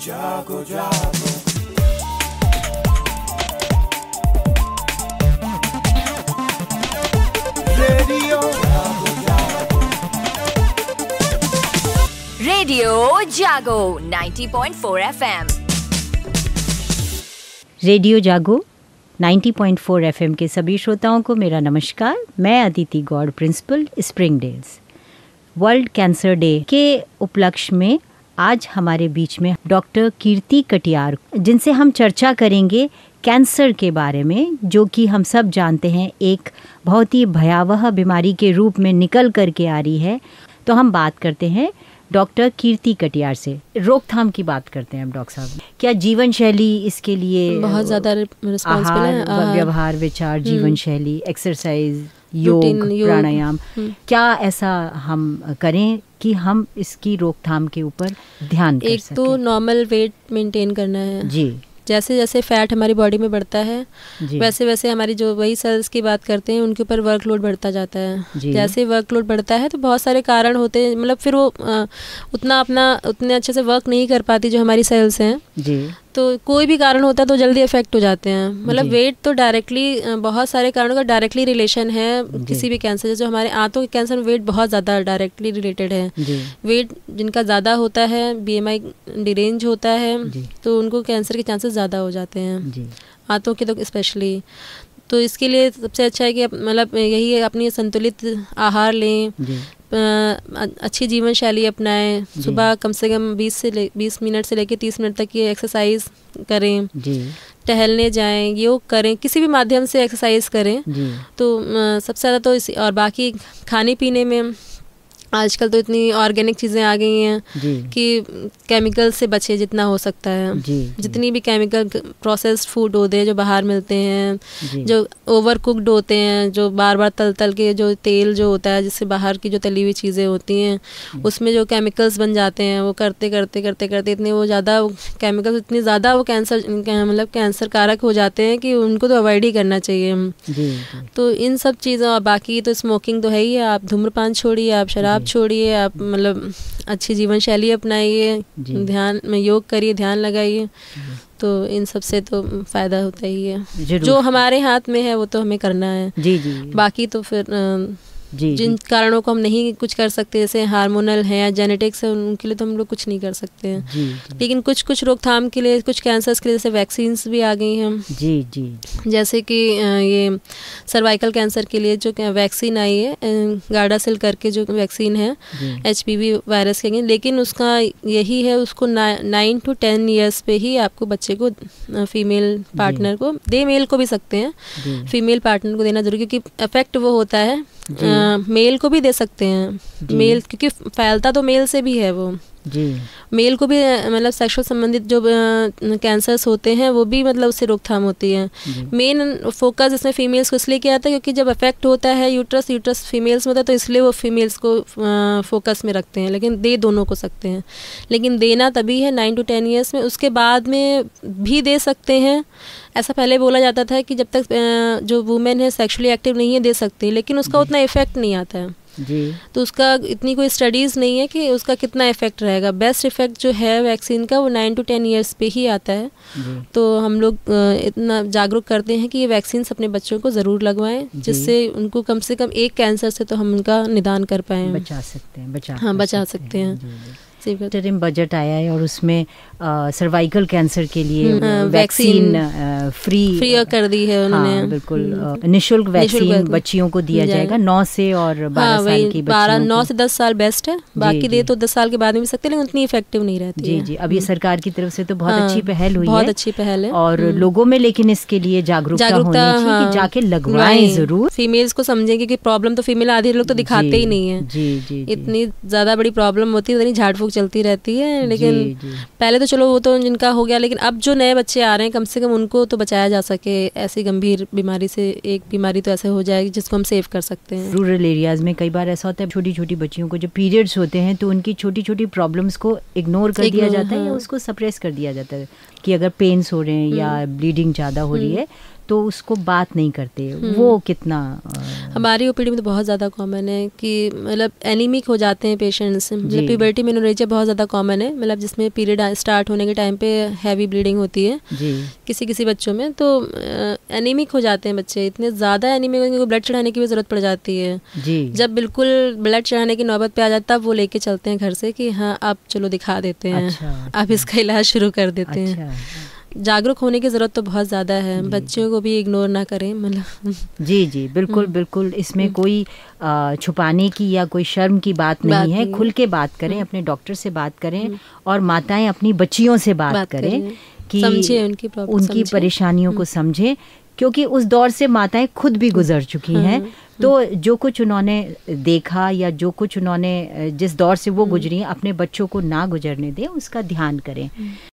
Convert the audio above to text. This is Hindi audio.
जागो जागो रेडियो जागो 90.4 FM। रेडियो जागो 90.4 FM के सभी श्रोताओं को मेरा नमस्कार। मैं Aditi Gaur, principal, Springdales. World Cancer Day के उपलक्ष्य में आज हमारे बीच में डॉक्टर कीर्ति कटियार, जिनसे हम चर्चा करेंगे कैंसर के बारे में, जो कि हम सब जानते हैं एक बहुत ही भयावह बीमारी के रूप में निकल करके आ रही है। तो हम बात करते हैं डॉक्टर कीर्ति कटियार से। रोकथाम की बात करते हैं हम डॉक्टर साहब। क्या जीवन शैली इसके लिए बहुत ज़्यादा रिस्पॉन्सिबल है? व्यवहार, विचार, जीवन शैली, एक्सरसाइज, योग, प्राणायाम, क्या ऐसा हम करें कि हम इसकी रोकथाम के ऊपर ध्यान कर सकें? एक तो नॉर्मल वेट मेंटेन करना है जी। जैसे जैसे फैट हमारी बॉडी में बढ़ता है वैसे वैसे हमारी जो वही सेल्स की बात करते हैं उनके ऊपर वर्कलोड बढ़ता जाता है। जैसे वर्कलोड बढ़ता है तो बहुत सारे कारण होते हैं, मतलब फिर वो उतने अच्छे से वर्क नहीं कर पाती जो हमारी सेल्स हैं जी। तो कोई भी कारण होता है तो जल्दी इफेक्ट हो जाते हैं। मतलब वेट तो डायरेक्टली, बहुत सारे कारणों का डायरेक्टली रिलेशन है किसी भी कैंसर से। जो हमारे आंतों के कैंसर में वेट बहुत ज़्यादा डायरेक्टली रिलेटेड है। वेट जिनका ज़्यादा होता है, BMI डिरेंज होता है, तो उनको कैंसर के चांसेस ज़्यादा हो जाते हैं, आंतों के तो स्पेशली। तो इसके लिए सबसे अच्छा है कि मतलब यही है, अपनी संतुलित आहार लें, अच्छी जीवन शैली अपनाएं, सुबह कम से कम 20 मिनट से लेकर 30 मिनट तक की एक्सरसाइज करें, टहलने जाएं, योग करें, किसी भी माध्यम से एक्सरसाइज करें। तो सबसे ज़्यादा तो और बाकी खाने पीने में आजकल तो इतनी ऑर्गेनिक चीज़ें आ गई हैं कि केमिकल से बचे जितना हो सकता है। जितनी भी केमिकल प्रोसेस्ड फूड होते हैं जो बाहर मिलते हैं, जो ओवर कुक्ड होते हैं, जो बार बार तल के जो तेल जो होता है, जिससे बाहर की जो तली हुई चीज़ें होती हैं उसमें जो केमिकल्स बन जाते हैं, वो करते इतने वो ज़्यादा केमिकल्स, इतनी ज़्यादा वो मतलब कैंसर कारक हो जाते हैं कि उनको तो अवॉइड ही करना चाहिए। तो इन सब चीज़ों, बाकी तो स्मोकिंग तो है ही है, आप धूम्रपान छोड़िए, आप शराब छोड़िए, आप मतलब अच्छी जीवन शैली अपनाइए, ध्यान में योग करिए, ध्यान लगाइए। तो इन सब से तो फायदा होता ही है। जो हमारे हाथ में है वो तो हमें करना है जी। बाकी तो फिर जिन कारणों को हम नहीं कुछ कर सकते, जैसे हार्मोनल है या जेनेटिक्स है, उनके लिए तो हम लोग कुछ नहीं कर सकते हैं। लेकिन कुछ रोकथाम के लिए, कुछ कैंसर्स के लिए जैसे वैक्सीन्स भी आ गई हैं जी। जैसे कि ये सर्वाइकल कैंसर के लिए जो वैक्सीन आई है, गार्डासिल करके जो वैक्सीन है HPV वायरस के लिए, लेकिन उसका यही है, उसको 9 to 10 ईयर्स पे ही आपको बच्चे को, फीमेल पार्टनर को, मेल को भी सकते हैं, फीमेल पार्टनर को देना जरूरी, क्योंकि इफेक्ट वो होता है मेल को भी दे सकते हैं। मेल क्योंकि फैलता तो मेल से भी है वो जी। मेल को भी मतलब सेक्सुअल संबंधित जो कैंसर्स होते हैं वो भी मतलब उससे रोकथाम होती है। मेन फोकस इसमें फीमेल्स को इसलिए किया जाता है क्योंकि जब अफेक्ट होता है यूट्रस फीमेल्स में होता है, तो इसलिए वो फीमेल्स को फोकस में रखते हैं। लेकिन दे दोनों को सकते हैं, लेकिन देना तभी है 9 to 10 ईयर्स में। उसके बाद में भी दे सकते हैं। ऐसा पहले बोला जाता था कि जब तक जो वुमेन है सेक्सुअली एक्टिव नहीं है दे सकती, लेकिन उसका उतना इफेक्ट नहीं आता है जी। तो उसका इतनी कोई स्टडीज़ नहीं है कि उसका कितना इफेक्ट रहेगा। बेस्ट इफेक्ट जो है वैक्सीन का वो 9 to 10 ईयर्स पे ही आता है। तो हम लोग इतना जागरूक करते हैं कि ये वैक्सीन अपने बच्चों को ज़रूर लगवाएं, जिससे उनको कम से कम एक कैंसर से तो हम उनका निदान कर पाएँ, बचा सकते हैं। इंटरिम बजट आया है और उसमें सर्वाइकल कैंसर के लिए वैक्सीन फ्री कर दी है उन्होंने। बिल्कुल निःशुल्क वैक्सीन बच्चियों को दिया जाएगा 9 से और 12 साल की बच्चियों को। 9 से 10 साल बेस्ट है, बाकी दे तो 10 साल के बाद में भी सकते हैं, लेकिन उतनी इफेक्टिव नहीं रहती जी जी। अब ये सरकार की तरफ से तो बहुत अच्छी पहल हुई है, बहुत अच्छी पहल है। और लोगों में लेकिन इसके लिए जागरूकता होनी चाहिए कि जाके लगवाएं जरूर। फीमेल्स को समझेंगे कि प्रॉब्लम तो फीमेल, आधे लोग तो दिखाते ही नहीं है। इतनी ज्यादा बड़ी प्रॉब्लम होती है, झाड़ फूक चलती रहती है। लेकिन पहले तो चलो वो तो जिनका हो गया, लेकिन अब जो नए बच्चे आ रहे हैं कम से कम उनको तो बचाया जा सके ऐसी गंभीर बीमारी से। एक बीमारी तो ऐसे हो जाएगी जिसको हम सेव कर सकते हैं। रूरल एरियाज में कई बार ऐसा होता है, छोटी छोटी बच्चियों को जब पीरियड्स होते हैं तो उनकी छोटी छोटी प्रॉब्लम्स को इग्नोर कर दिया जाता है या उसको सप्रेस कर दिया जाता है कि अगर पेन्स हो रहे हैं या ब्लीडिंग ज़्यादा हो रही है तो उसको बात नहीं करते, वो कितना हमारी ओपीडी में तो बहुत ज़्यादा कॉमन है कि मतलब एनीमिक हो जाते हैं पेशेंट्स। मतलब प्यूबर्टी मेनोरेजिया बहुत ज़्यादा कॉमन है, मतलब जिसमें पीरियड स्टार्ट होने के टाइम पे हैवी ब्लीडिंग होती है किसी किसी बच्चों में, तो एनीमिक हो जाते हैं बच्चे। इतने ज़्यादा एनीमिक होंगे को ब्लड चढ़ाने की भी ज़रूरत पड़ जाती है। जब बिल्कुल ब्लड चढ़ाने की नौबत पे आ जाता है तब वो लेके चलते हैं घर से कि हाँ आप चलो दिखा देते हैं, आप इसका इलाज शुरू कर देते हैं। जागरूक होने की ज़रूरत तो बहुत ज़्यादा है, बच्चों को भी इग्नोर ना करें मतलब। जी बिल्कुल बिल्कुल, इसमें कोई छुपाने की या कोई शर्म की बात नहीं है। खुल के बात करें, अपने डॉक्टर से बात करें और माताएं अपनी बच्चियों से बात करें कि समझें उनकी परेशानियों को समझें, क्योंकि उस दौर से माताएं खुद भी गुजर चुकी हैं। तो जो कुछ उन्होंने देखा या जो कुछ उन्होंने जिस दौर से वो गुजरी, अपने बच्चों को ना गुजरने दें, उसका ध्यान करें।